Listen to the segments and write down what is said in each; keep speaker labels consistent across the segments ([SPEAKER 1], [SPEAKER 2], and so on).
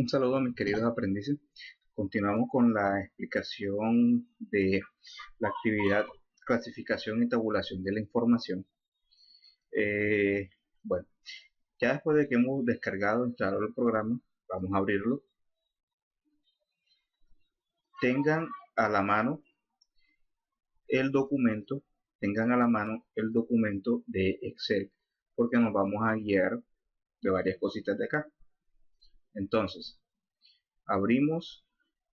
[SPEAKER 1] Un saludo a mis queridos aprendices. Continuamos con la explicación de la actividad clasificación y tabulación de la información. Bueno, ya después de que hemos descargado, instalado el programa, vamos a abrirlo. Tengan a la mano el documento, de Excel, porque nos vamos a guiar de varias cositas de acá. Entonces, abrimos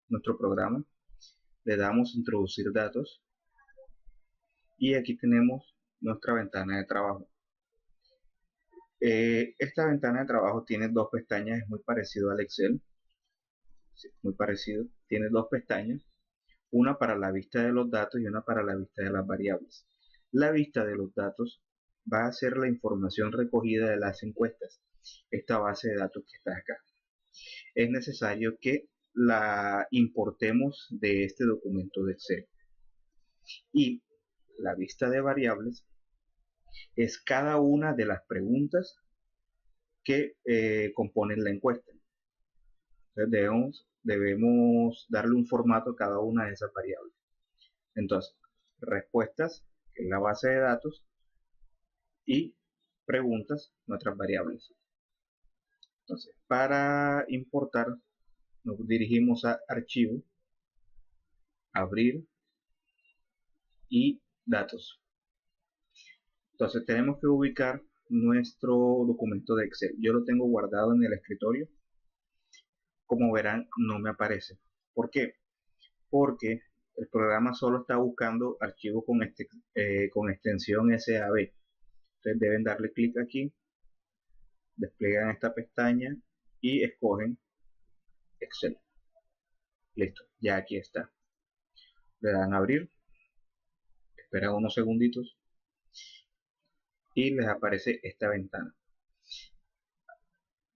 [SPEAKER 1] nuestro programa, le damos introducir datos y aquí tenemos nuestra ventana de trabajo. Esta ventana de trabajo tiene dos pestañas, es muy parecido al Excel, sí, muy parecido. Tiene dos pestañas, una para la vista de los datos y una para la vista de las variables. La vista de los datos va a ser la información recogida de las encuestas, esta base de datos que está acá. Es necesario que la importemos de este documento de Excel. Y la vista de variables es cada una de las preguntas que componen la encuesta. Entonces debemos darle un formato a cada una de esas variables. Entonces, respuestas, que es la base de datos, y preguntas, nuestras variables. Entonces, para importar, nos dirigimos a Archivo, Abrir y Datos. Entonces, tenemos que ubicar nuestro documento de Excel. Yo lo tengo guardado en el escritorio. Como verán, no me aparece. ¿Por qué? Porque el programa solo está buscando archivos con extensión SAB. Entonces deben darle clic aquí, despliegan esta pestaña y escogen Excel. Listo, ya aquí está. Le dan a abrir, esperan unos segunditos y les aparece esta ventana.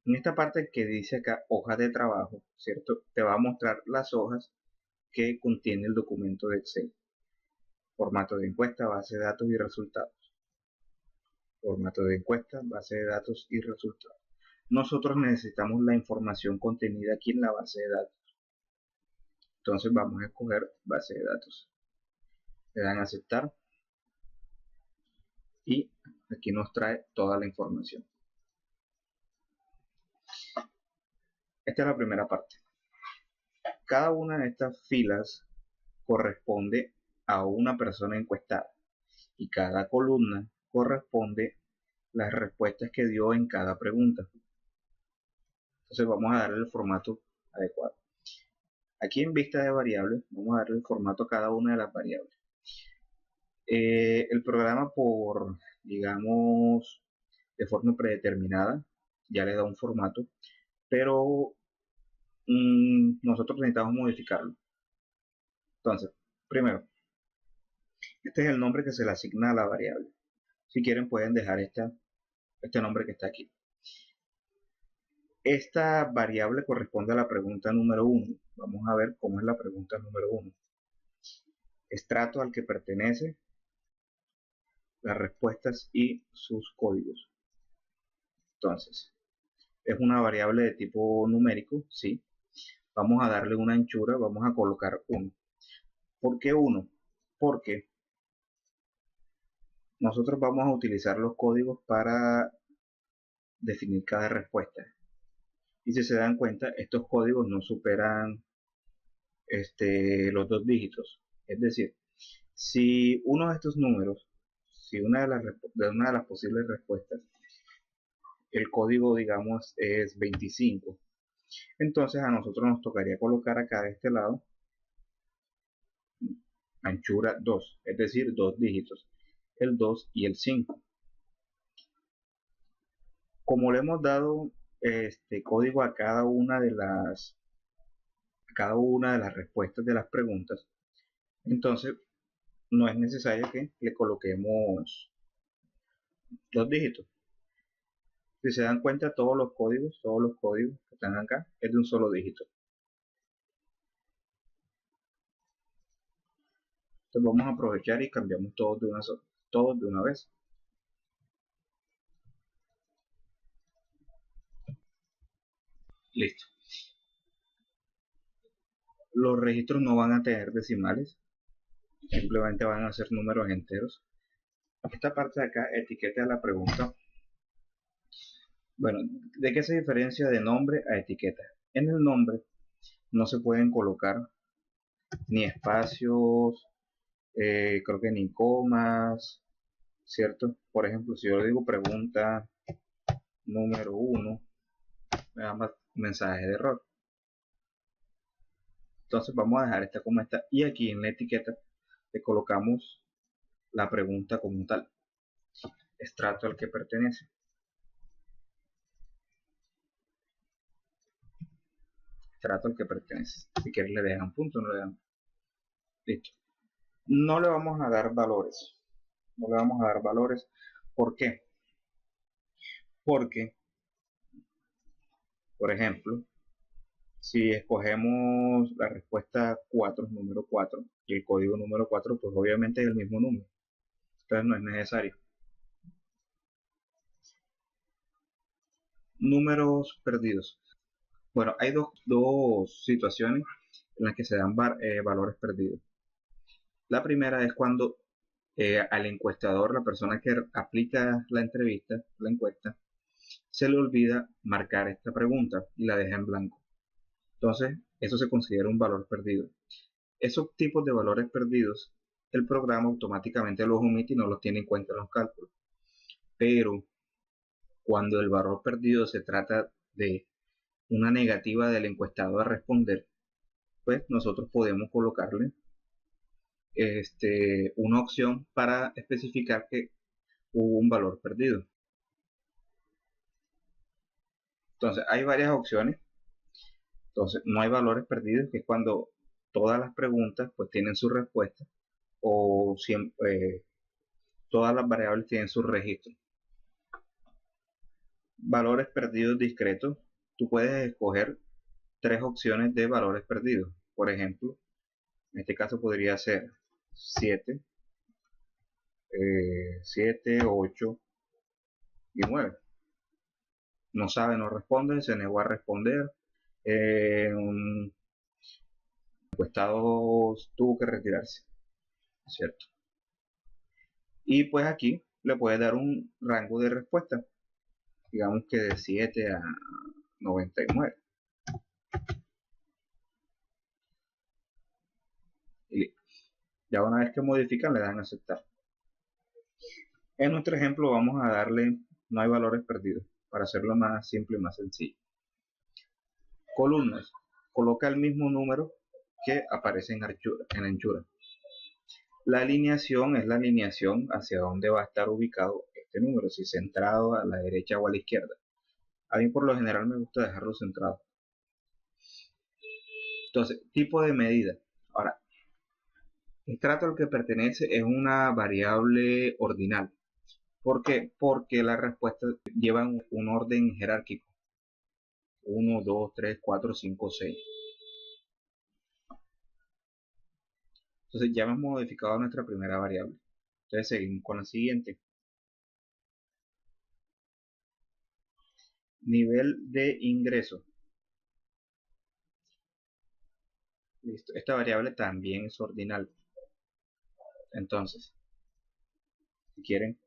[SPEAKER 1] En esta parte que dice acá hoja de trabajo, ¿cierto? Te va a mostrar las hojas que contiene el documento de Excel. Formato de encuesta, base de datos y resultados. Formato de encuesta, base de datos y resultados. Nosotros necesitamos la información contenida aquí en la base de datos. Entonces vamos a escoger base de datos. Le dan a aceptar y aquí nos trae toda la información. Esta es la primera parte. Cada una de estas filas corresponde a una persona encuestada y cada columna corresponde las respuestas que dio en cada pregunta. Entonces vamos a darle el formato adecuado. Aquí en vista de variables vamos a darle el formato a cada una de las variables. El programa, digamos, de forma predeterminada, ya le da un formato, pero nosotros necesitamos modificarlo. Entonces, primero, este es el nombre que se le asigna a la variable. Si quieren pueden dejar este nombre que está aquí. Esta variable corresponde a la pregunta número 1. Vamos a ver cómo es la pregunta número 1. Estrato al que pertenece, las respuestas y sus códigos. Entonces, es una variable de tipo numérico, ¿sí? Vamos a darle una anchura, vamos a colocar 1. ¿Por qué 1? Porque nosotros vamos a utilizar los códigos para definir cada respuesta. Y si se dan cuenta, estos códigos no superan los 2 dígitos. Es decir, si uno de estos números, si una de las posibles respuestas, el código digamos es 25, entonces a nosotros nos tocaría colocar acá de este lado anchura 2, es decir, 2 dígitos, el 2 y el 5. Como le hemos dado este código a cada una de las respuestas de las preguntas, entonces no es necesario que le coloquemos 2 dígitos. Si se dan cuenta, todos los códigos que están acá es de un solo dígito. Entonces vamos a aprovechar y cambiamos todos de una vez. Listo. Los registros no van a tener decimales, simplemente van a ser números enteros. Esta parte de acá, etiqueta de la pregunta. Bueno, ¿de qué se diferencia de nombre a etiqueta? En el nombre no se pueden colocar ni espacios, creo que ni comas, ¿cierto? Por ejemplo, si yo le digo pregunta número 1, me da más mensaje de error. Entonces vamos a dejar esta como está y aquí en la etiqueta le colocamos la pregunta como tal, estrato al que pertenece. Estrato al que pertenece. Si quieres le dejan punto, no le dan. Listo. No le vamos a dar valores. No le vamos a dar valores. ¿Por qué? Porque, por ejemplo, si escogemos la respuesta 4, número 4, y el código número 4, pues obviamente es el mismo número. Entonces no es necesario. Números perdidos. Bueno, hay dos situaciones en las que se dan valores perdidos. La primera es cuando al encuestador, la persona que aplica la entrevista, la encuesta, se le olvida marcar esta pregunta y la deja en blanco. Entonces, eso se considera un valor perdido. Esos tipos de valores perdidos, el programa automáticamente los omite y no los tiene en cuenta en los cálculos. Pero cuando el valor perdido se trata de una negativa del encuestado a responder, pues nosotros podemos colocarle una opción para especificar que hubo un valor perdido. Entonces, hay varias opciones. Entonces, no hay valores perdidos, que es cuando todas las preguntas pues tienen su respuesta o siempre, todas las variables tienen su registro. Valores perdidos discretos. Tú puedes escoger tres opciones de valores perdidos. Por ejemplo, en este caso podría ser 7, 8 y 9. No sabe, no responde, se negó a responder. Un encuestado tuvo que retirarse, ¿cierto? Y pues aquí le puedes dar un rango de respuesta, digamos que de 7 a 99. Y ya una vez que modifican le dan a aceptar. En nuestro ejemplo vamos a darle, no hay valores perdidos, para hacerlo más simple y más sencillo. Columnas, coloca el mismo número que aparece en anchura. La alineación es la alineación hacia dónde va a estar ubicado este número, si centrado a la derecha o a la izquierda. A mí por lo general me gusta dejarlo centrado. Entonces, tipo de medida. Ahora, estrato al que pertenece es una variable ordinal. ¿Por qué? Porque las respuestas llevan un orden jerárquico. 1, 2, 3, 4, 5, 6. Entonces ya hemos modificado nuestra primera variable. Entonces seguimos con la siguiente. Nivel de ingreso. Listo. Esta variable también es ordinal. Entonces, si quieren,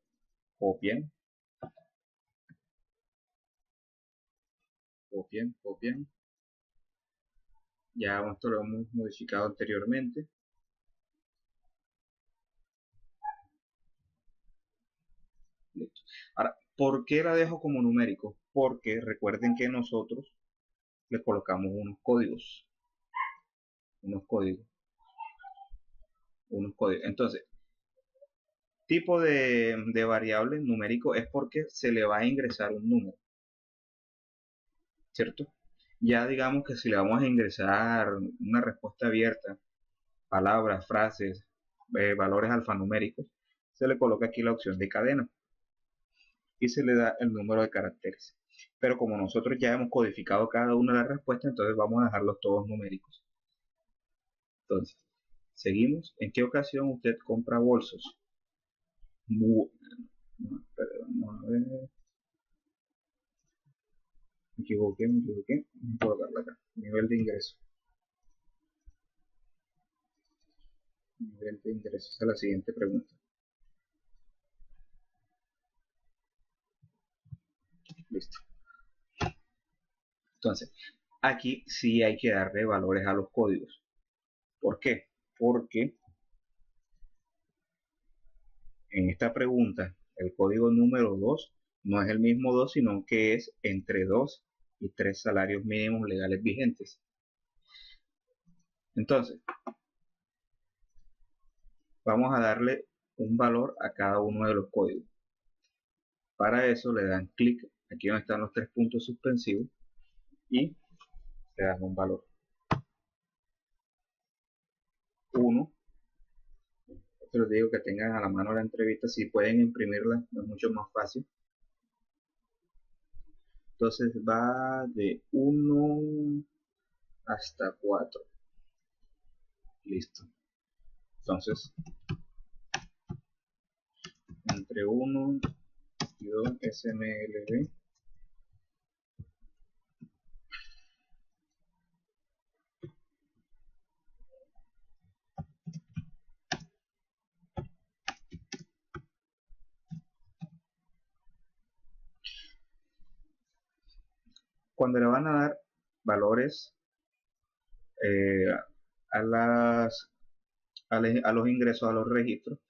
[SPEAKER 1] copien, copien, copien. Ya esto lo hemos modificado anteriormente. Listo. Ahora, ¿por qué la dejo como numérico? Porque recuerden que nosotros le colocamos unos códigos. Unos códigos. Unos códigos. Entonces, tipo de variable numérico es porque se le va a ingresar un número, ¿cierto? Ya digamos que si le vamos a ingresar una respuesta abierta, palabras, frases, valores alfanuméricos, se le coloca aquí la opción de cadena y se le da el número de caracteres. Pero como nosotros ya hemos codificado cada una de las respuestas, entonces vamos a dejarlos todos numéricos. Entonces, seguimos. ¿En qué ocasión usted compra bolsos? Vamos a ver. Me equivoqué. Vamos a colocarla acá. Nivel de ingreso. Nivel de ingresos a la siguiente pregunta. Listo. Entonces, aquí sí hay que darle valores a los códigos. ¿Por qué? Porque en esta pregunta el código número 2 no es el mismo 2, sino que es entre 2 y 3 salarios mínimos legales vigentes. Entonces, vamos a darle un valor a cada uno de los códigos. Para eso le dan clic aquí donde están los tres puntos suspensivos y le dan un valor 1. Les digo que tengan a la mano la entrevista, si pueden imprimirla es mucho más fácil. Entonces va de 1 hasta 4. Listo. Entonces, entre 1 y 2 SMLB. Cuando le van a dar valores eh, a, las, a los ingresos, a los registros,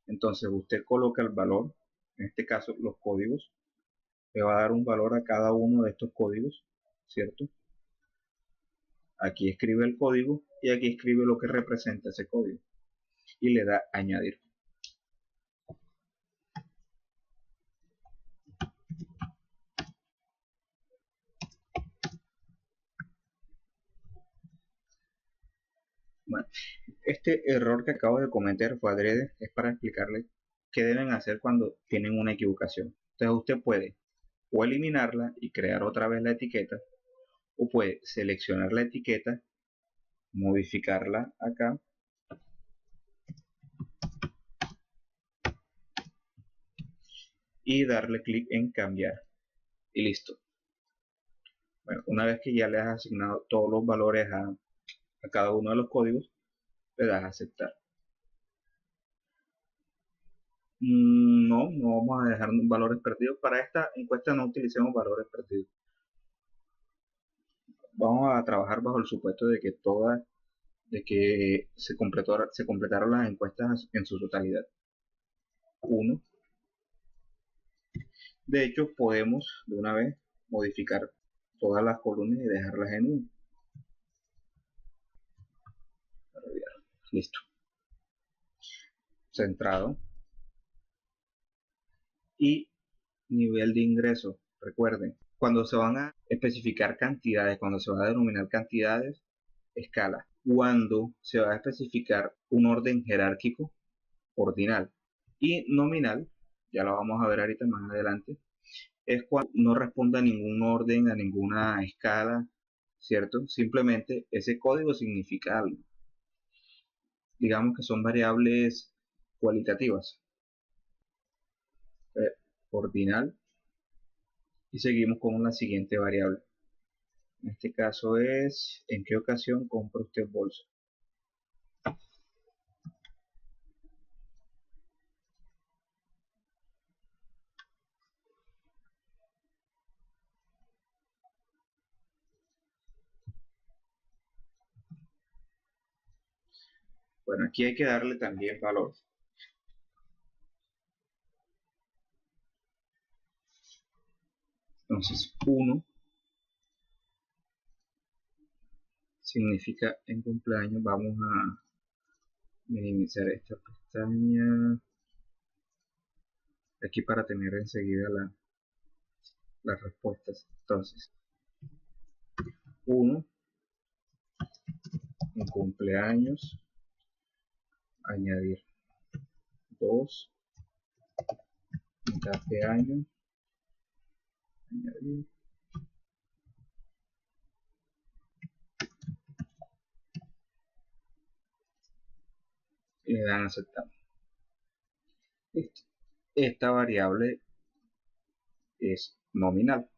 [SPEAKER 1] entonces usted coloca el valor, en este caso los códigos, le va a dar un valor a cada uno de estos códigos, ¿cierto? Aquí escribe el código y aquí escribe lo que representa ese código y le da añadir. Bueno, este error que acabo de cometer fue adrede, es para explicarles qué deben hacer cuando tienen una equivocación. Entonces usted puede o eliminarla y crear otra vez la etiqueta, o puede seleccionar la etiqueta, modificarla acá y darle clic en cambiar y listo. Bueno, una vez que ya le has asignado todos los valores a cada uno de los códigos, le das a aceptar. No vamos a dejar valores perdidos. Para esta encuesta no utilicemos valores perdidos. Vamos a trabajar bajo el supuesto de que se completaron las encuestas en su totalidad. 1. De hecho, podemos de una vez modificar todas las columnas y dejarlas en 1. Listo. Centrado. Y nivel de ingreso. Recuerden, cuando se van a especificar cantidades, cuando se van a denominar cantidades, escala. Cuando se va a especificar un orden jerárquico, ordinal. Y nominal, ya lo vamos a ver ahorita más adelante, es cuando no responde a ningún orden, a ninguna escala, ¿cierto? Simplemente ese código significa algo. Digamos que son variables cualitativas. Ordinal. Y seguimos con la siguiente variable. En este caso es, ¿en qué ocasión compra usted bolsa? Bueno, aquí hay que darle también valor. Entonces, 1 significa en cumpleaños. Vamos a minimizar esta pestaña aquí para tener enseguida las respuestas. Entonces, 1 en cumpleaños, añadir 2 mitad de año, añadir, y le dan aceptar. Listo. Esta variable es nominal.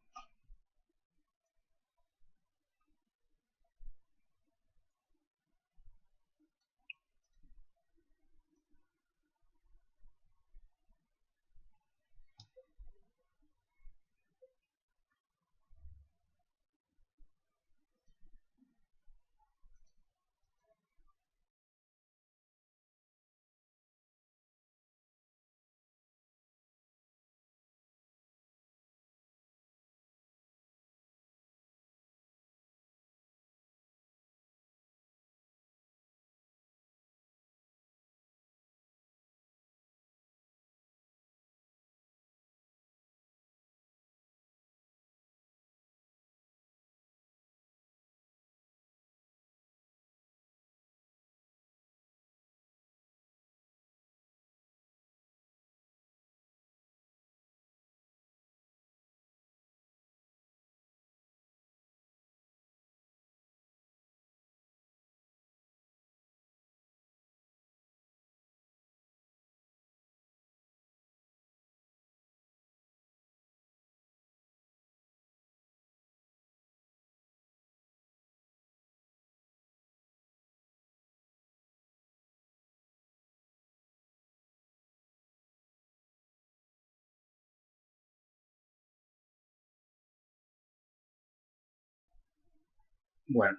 [SPEAKER 1] Bueno,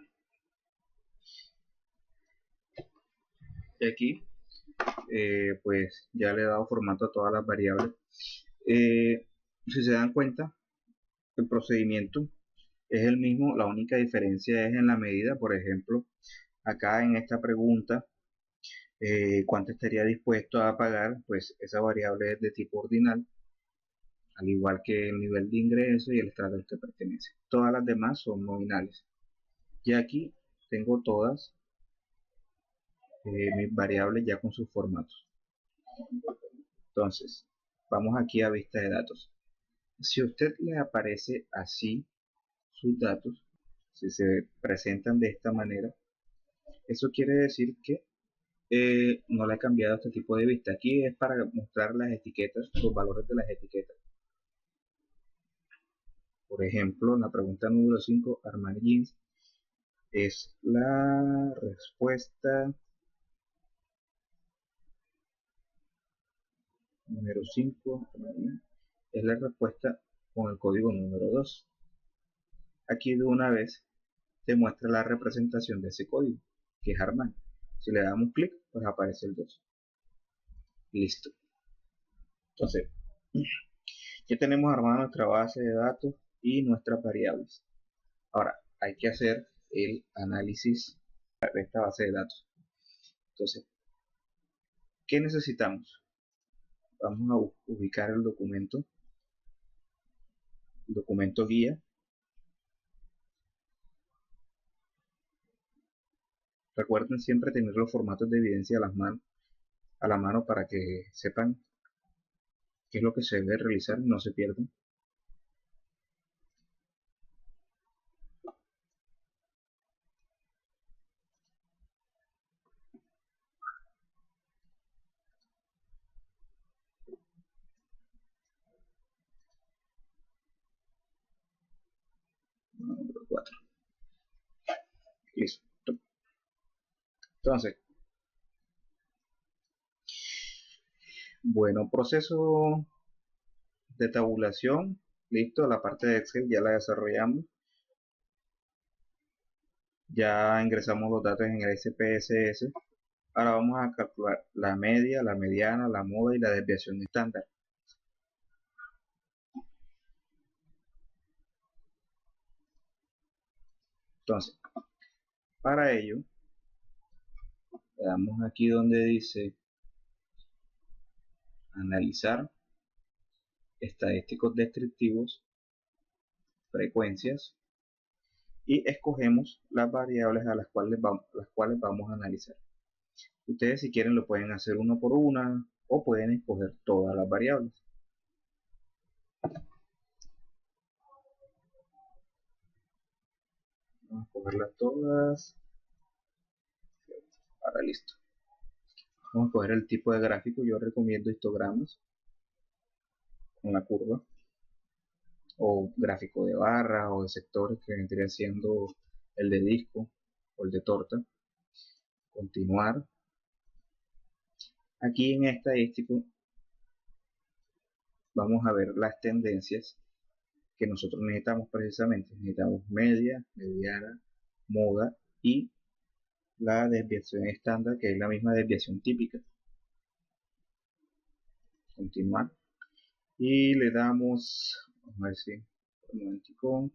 [SPEAKER 1] y aquí pues ya le he dado formato a todas las variables. Si se dan cuenta, el procedimiento es el mismo, la única diferencia es en la medida. Por ejemplo, acá en esta pregunta, cuánto estaría dispuesto a pagar, pues esa variable es de tipo ordinal, al igual que el nivel de ingreso y el estrato al que pertenece. Todas las demás son nominales. Y aquí tengo todas mis variables ya con sus formatos. Entonces, vamos aquí a vista de datos. Si a usted le aparece así sus datos, si se presentan de esta manera, eso quiere decir que no le he cambiado este tipo de vista. Aquí es para mostrar las etiquetas, los valores de las etiquetas. Por ejemplo, en la pregunta número 5, Armani Jeans, es la respuesta número 5, es la respuesta con el código número 2. Aquí de una vez te muestra la representación de ese código, que es Armani. Si le damos clic, pues aparece el 2. Listo. Entonces, ya tenemos armada nuestra base de datos y nuestras variables. Ahora, hay que hacer el análisis de esta base de datos. Entonces, ¿qué necesitamos? Vamos a ubicar el documento guía. Recuerden siempre tener los formatos de evidencia a la mano para que sepan qué es lo que se debe realizar y no se pierdan. Número 4. Listo. Entonces, bueno, proceso de tabulación. Listo, la parte de Excel ya la desarrollamos. Ya ingresamos los datos en el SPSS. Ahora vamos a calcular la media, la mediana, la moda y la desviación estándar. Entonces, para ello, le damos aquí donde dice analizar, estadísticos descriptivos, frecuencias, y escogemos las variables a las cuales vamos a analizar. Ustedes si quieren lo pueden hacer uno por una o pueden escoger todas las variables. Vamos a escogerlas todas. Ahora listo. Vamos a escoger el tipo de gráfico. Yo recomiendo histogramas con la curva, o gráfico de barras o de sectores, que vendría siendo el de disco o el de torta. Continuar. Aquí en estadístico vamos a ver las tendencias que nosotros necesitamos precisamente. Necesitamos media, mediana, moda y la desviación estándar, que es la misma desviación típica. Continuar. Y le damos, vamos a ver si, un momentico,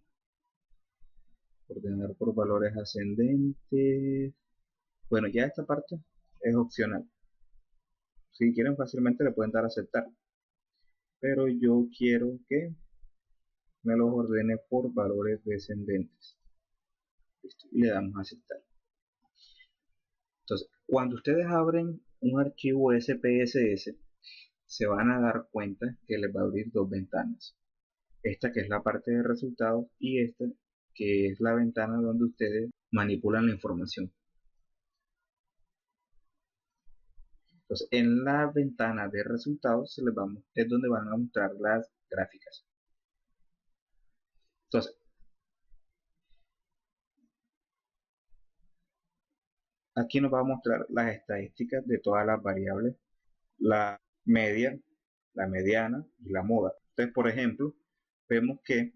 [SPEAKER 1] ordenar por valores ascendentes. Bueno, ya esta parte es opcional. Si quieren fácilmente le pueden dar a aceptar, pero yo quiero que me los ordene por valores descendentes. Listo, y le damos a aceptar. Entonces, cuando ustedes abren un archivo SPSS, se van a dar cuenta que les va a abrir dos ventanas. Esta que es la parte de resultados y esta que es la ventana donde ustedes manipulan la información. Entonces, en la ventana de resultados es donde van a mostrar las gráficas. Entonces, aquí nos va a mostrar las estadísticas de todas las variables, la media, la mediana y la moda. Entonces, por ejemplo, vemos que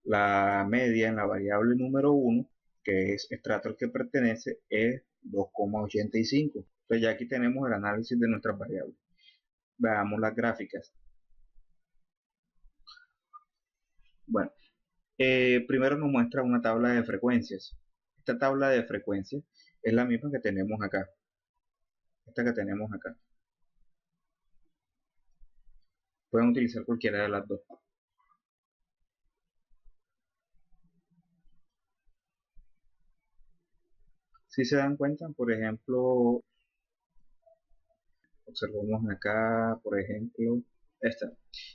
[SPEAKER 1] la media en la variable número 1 que es estrato al que pertenece, es 2,85. Entonces ya aquí tenemos el análisis de nuestras variables. Veamos las gráficas. Bueno, primero nos muestra una tabla de frecuencias. Esta tabla de frecuencias es la misma que tenemos acá. Esta que tenemos acá. Pueden utilizar cualquiera de las dos. Si se dan cuenta, por ejemplo, observamos acá, por ejemplo, esta.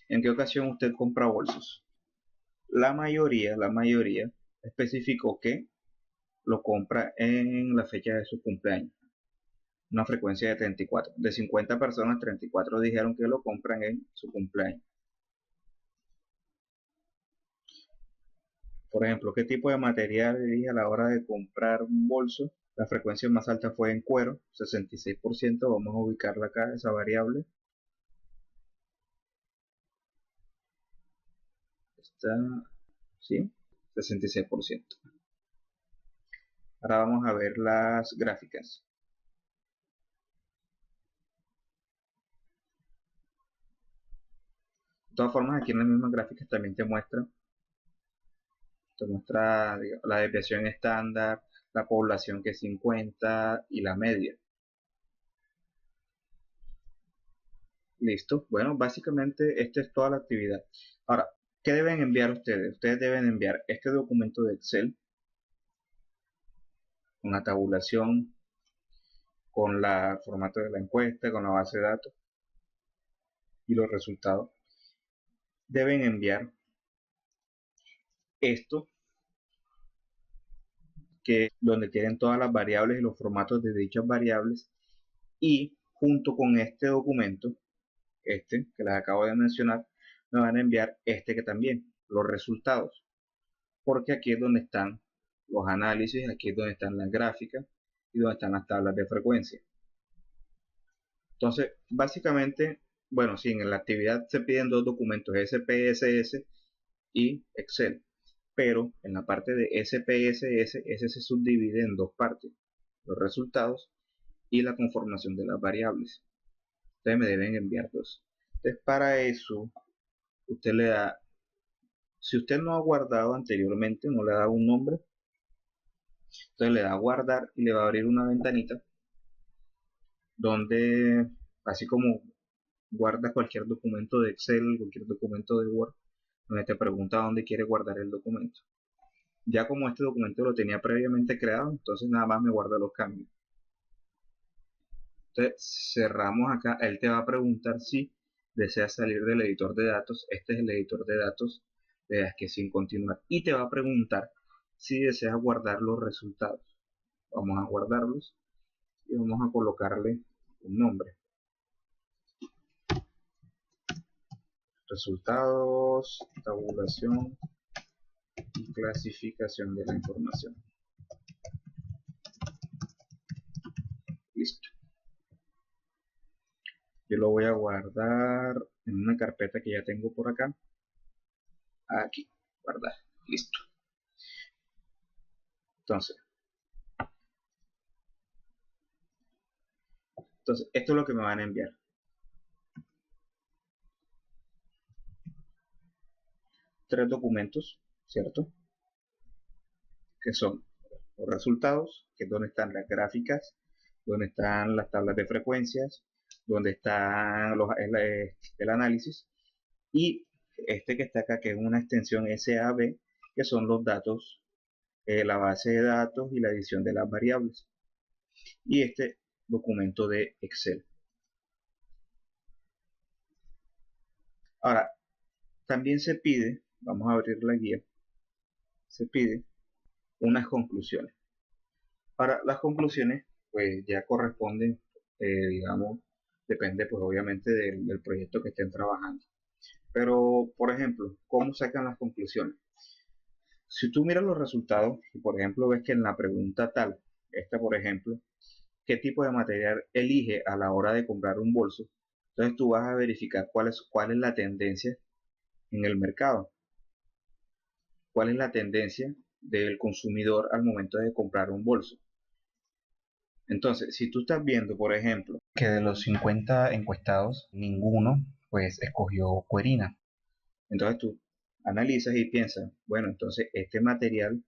[SPEAKER 1] ¿En qué ocasión usted compra bolsos? La mayoría especificó que lo compra en la fecha de su cumpleaños. Una frecuencia de 34. De 50 personas, 34 dijeron que lo compran en su cumpleaños. Por ejemplo, ¿qué tipo de material elige a la hora de comprar un bolso? La frecuencia más alta fue en cuero, 66%. Vamos a ubicarla acá, esa variable. Está, ¿sí? 66%. Ahora vamos a ver las gráficas. De todas formas, aquí en las mismas gráficas también te muestra digamos, la desviación estándar, la población que es 50 y la media. Listo. Bueno, básicamente esta es toda la actividad. Ahora, ¿qué deben enviar ustedes? Ustedes deben enviar este documento de Excel, una tabulación con el formato de la encuesta, con la base de datos y los resultados. Deben enviar esto, donde tienen todas las variables y los formatos de dichas variables, y junto con este documento, este que les acabo de mencionar, me van a enviar este que también, los resultados, porque aquí es donde están los análisis, aquí es donde están las gráficas y donde están las tablas de frecuencia. Entonces, básicamente, bueno, sí, en la actividad se piden dos documentos, SPSS y Excel, pero en la parte de SPSS, ese se subdivide en dos partes, los resultados y la conformación de las variables. Ustedes me deben enviar dos. Entonces, para eso, usted le da, si usted no ha guardado anteriormente, no le ha dado un nombre, entonces le da a guardar y le va a abrir una ventanita donde, así como guarda cualquier documento de Excel, cualquier documento de Word, donde te pregunta dónde quiere guardar el documento. Ya como este documento lo tenía previamente creado, entonces nada más me guarda los cambios. Entonces cerramos acá, él te va a preguntar si deseas salir del editor de datos. Este es el editor de datos, le das que sin continuar y te va a preguntar si deseas guardar los resultados. Vamos a guardarlos y vamos a colocarle un nombre. Resultados, tabulación y clasificación de la información. Listo. Yo lo voy a guardar en una carpeta que ya tengo por acá. Aquí, guardar. Listo. Entonces, esto es lo que me van a enviar. Tres documentos, ¿cierto? Que son los resultados, que es donde están las gráficas, donde están las tablas de frecuencias, donde están el análisis, y este que está acá, que es una extensión SAB, que son los datos, la base de datos y la edición de las variables, y este documento de Excel. Ahora, también se pide, vamos a abrir la guía, se pide unas conclusiones. Para las conclusiones, pues ya corresponden, digamos, depende pues obviamente del proyecto que estén trabajando. Pero, por ejemplo, ¿cómo sacan las conclusiones? Si tú miras los resultados y, por ejemplo, ves que en la pregunta tal, esta, por ejemplo, ¿qué tipo de material elige a la hora de comprar un bolso? Entonces tú vas a verificar cuál es la tendencia en el mercado. ¿Cuál es la tendencia del consumidor al momento de comprar un bolso. Entonces, si tú estás viendo, por ejemplo, que de los 50 encuestados, ninguno pues escogió Cuerina. Entonces tú analizas y piensas, bueno, entonces este material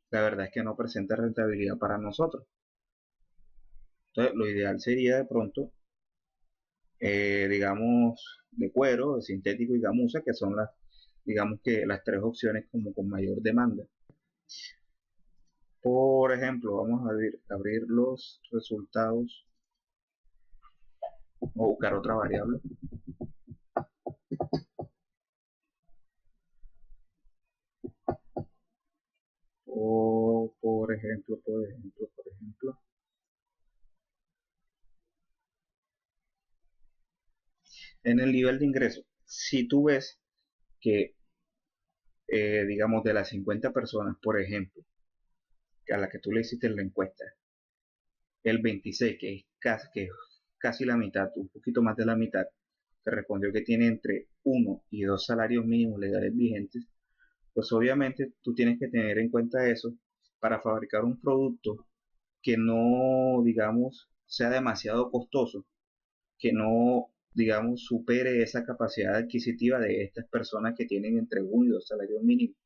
[SPEAKER 1] la verdad es que no presenta rentabilidad para nosotros. Entonces lo ideal sería de pronto, digamos, de cuero, de sintético y gamuza, que son digamos que las tres opciones como con mayor demanda. Por ejemplo, vamos a abrir los resultados o buscar otra variable. O por ejemplo, en el nivel de ingreso. Si tú ves que, digamos, de las 50 personas, por ejemplo, a las que tú le hiciste la encuesta, el 26, que es casi la mitad, un poquito más de la mitad, te respondió que tiene entre uno y 2 salarios mínimos legales vigentes, pues obviamente tú tienes que tener en cuenta eso para fabricar un producto que no, digamos, sea demasiado costoso, que no, digamos, supere esa capacidad adquisitiva de estas personas que tienen entre uno y 2 salarios mínimos.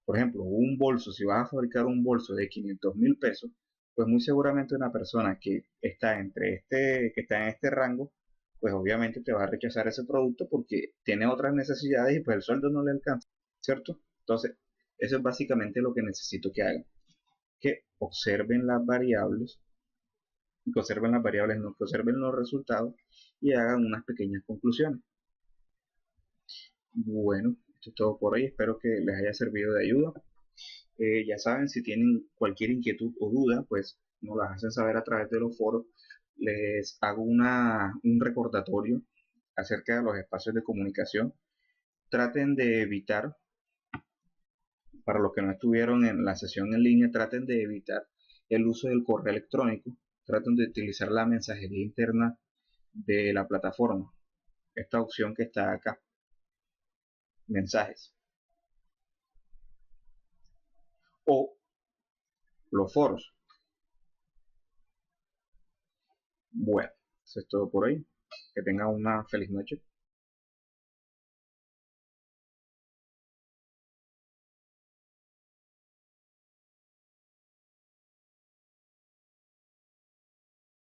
[SPEAKER 1] Por ejemplo, un bolso, si vas a fabricar un bolso de 500.000 pesos, pues muy seguramente una persona que está en este rango, pues obviamente te va a rechazar ese producto porque tiene otras necesidades y pues el sueldo no le alcanza, ¿cierto? Entonces, eso es básicamente lo que necesito que hagan, que observen las variables, no, que observen los resultados y hagan unas pequeñas conclusiones. Bueno, esto es todo por hoy, espero que les haya servido de ayuda. Ya saben, si tienen cualquier inquietud o duda, pues nos las hacen saber a través de los foros. Les hago un recordatorio acerca de los espacios de comunicación. Traten de evitar, para los que no estuvieron en la sesión en línea, traten de evitar el uso del correo electrónico. Traten de utilizar la mensajería interna de la plataforma. Esta opción que está acá, mensajes, o los foros. Bueno, eso es todo por hoy. Que tengan una feliz noche.